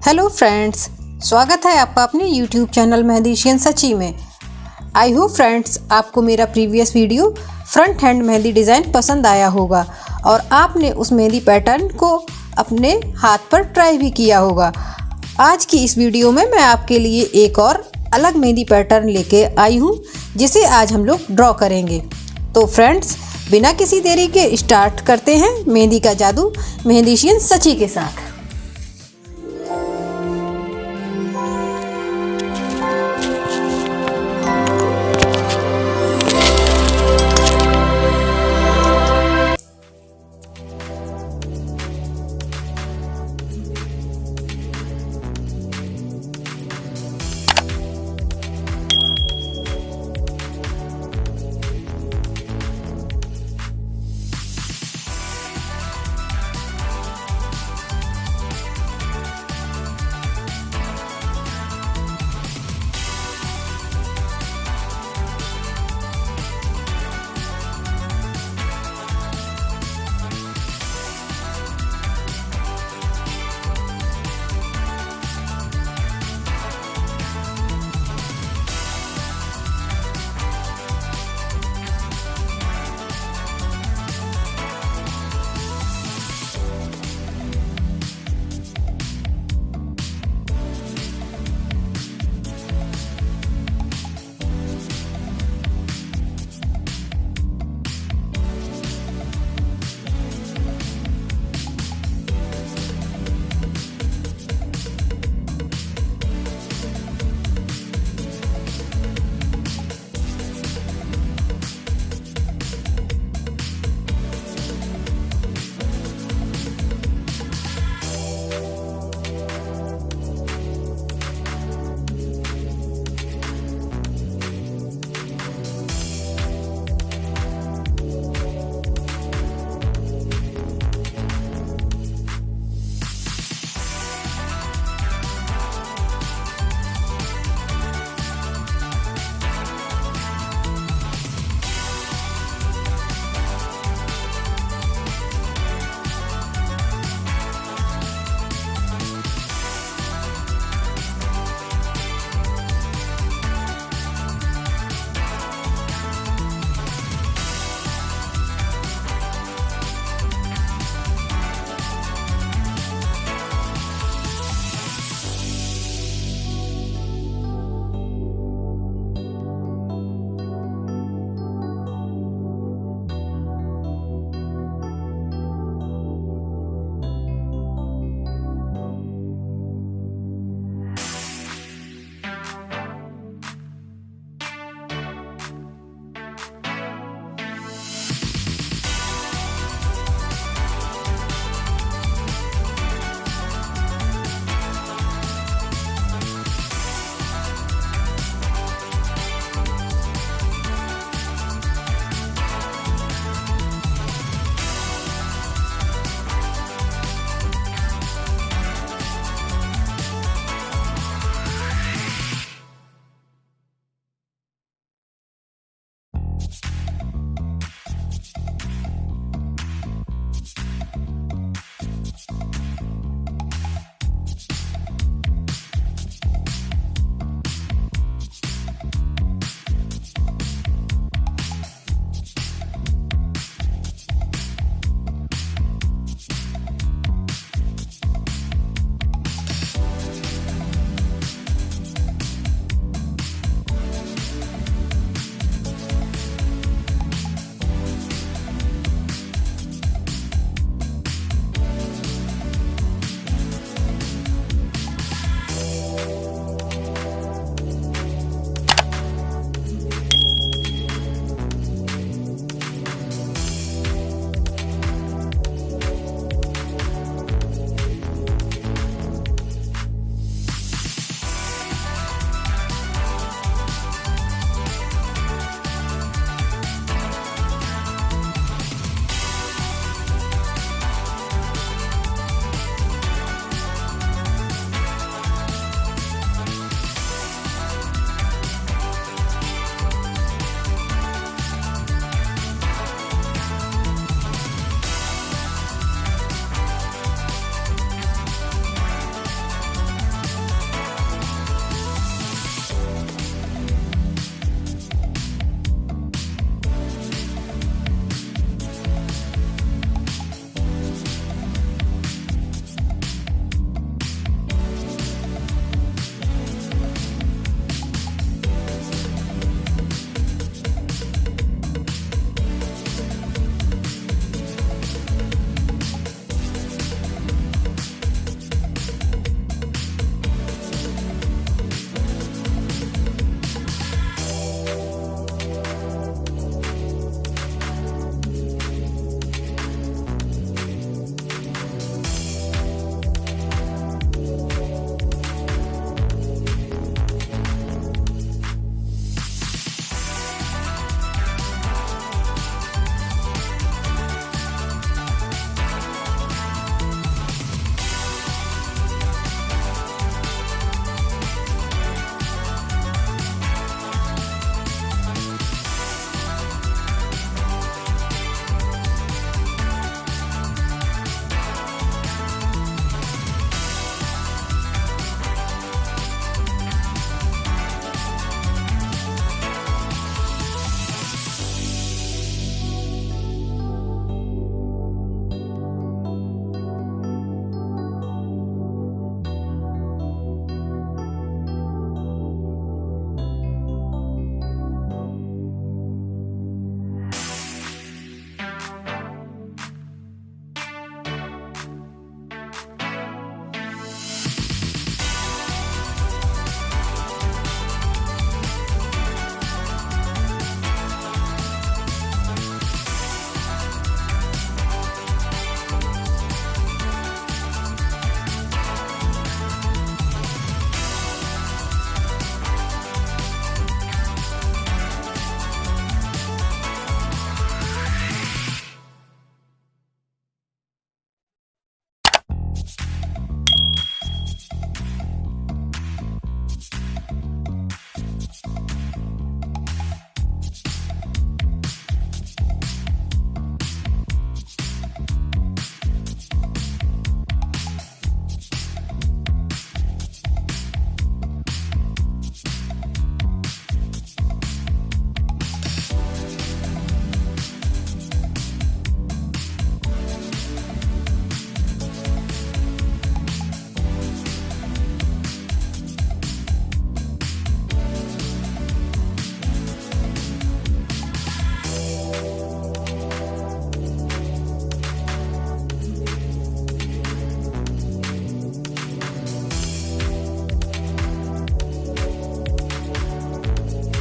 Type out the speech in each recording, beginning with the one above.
Hello friends, स्वागत है आपका अपने यूट्यूब चैनल मेहंदीशियन सची में। आई होप फ्रेंड्स आपको मेरा previous video front hand mehndi design पसंद आया होगा और आपने उस मेहंदी पैटर्न को अपने हाथ पर ट्राई भी किया होगा। आज की इस वीडियो में मैं आपके लिए एक और अलग मेहंदी पैटर्न लेके आई हूँ जिसे आज हम लोग ड्रॉ करेंगे। तो फ्रेंड्स बिना किसी देरी के स्टार्ट करते हैं मेहंदी का जादू मेहंदीशियन सची के साथ।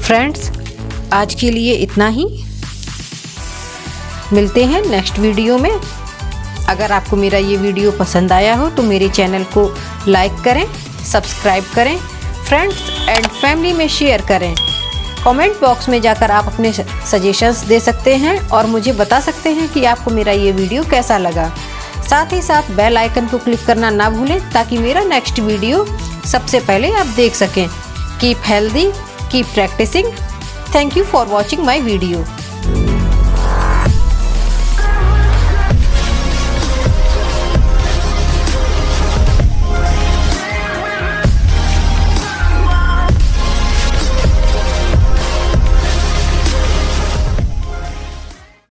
फ्रेंड्स, आज के लिए इतना ही। मिलते हैं नेक्स्ट वीडियो में। अगर आपको मेरा ये वीडियो पसंद आया हो तो मेरे चैनल को लाइक करें, सब्सक्राइब करें, फ्रेंड्स एंड फैमिली में शेयर करें। कमेंट बॉक्स में जाकर आप अपने सजेशंस दे सकते हैं और मुझे बता सकते हैं कि आपको मेरा ये वीडियो कैसा लगा। साथ ही साथ बेल आइकन को क्लिक करना ना भूलें ताकि मेरा नेक्स्ट वीडियो सबसे पहले आप देख सकें। Keep healthy, keep practicing. Thank you for watching my video.